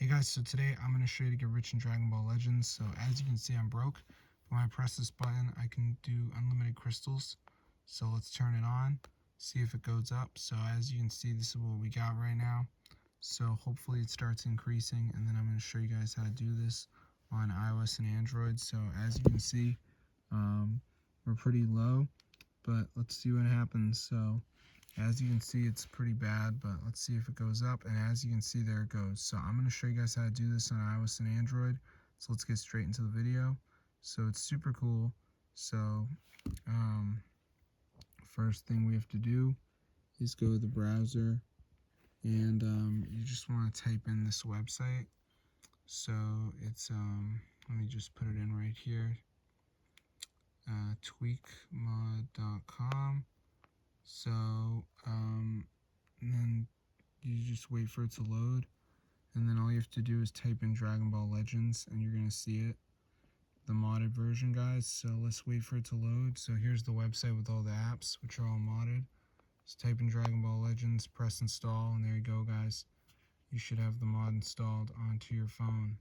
Hey guys, so today I'm going to show you to get rich in Dragon Ball Legends. So as you can see, I'm broke. But when I press this button, I can do unlimited crystals. So let's turn it on, see if it goes up. So as you can see, this is what we got right now. So hopefully it starts increasing, and then I'm going to show you guys how to do this on iOS and Android. So as you can see, we're pretty low, but let's see what happens. So as you can see, it's pretty bad, but let's see if it goes up. And as you can see, there it goes. So I'm going to show you guys how to do this on iOS and Android. So let's get straight into the video. So it's super cool. So first thing we have to do is go to the browser, and you just want to type in this website. So it's let me just put it in right here, tweakmod.com. So and then you just wait for it to load, and then all you have to do is type in Dragon Ball Legends, and you're gonna see it, the modded version, guys. So let's wait for it to load. So here's the website with all the apps, which are all modded. Just type in Dragon Ball Legends, press install, and there you go, guys. You should have the mod installed onto your phone.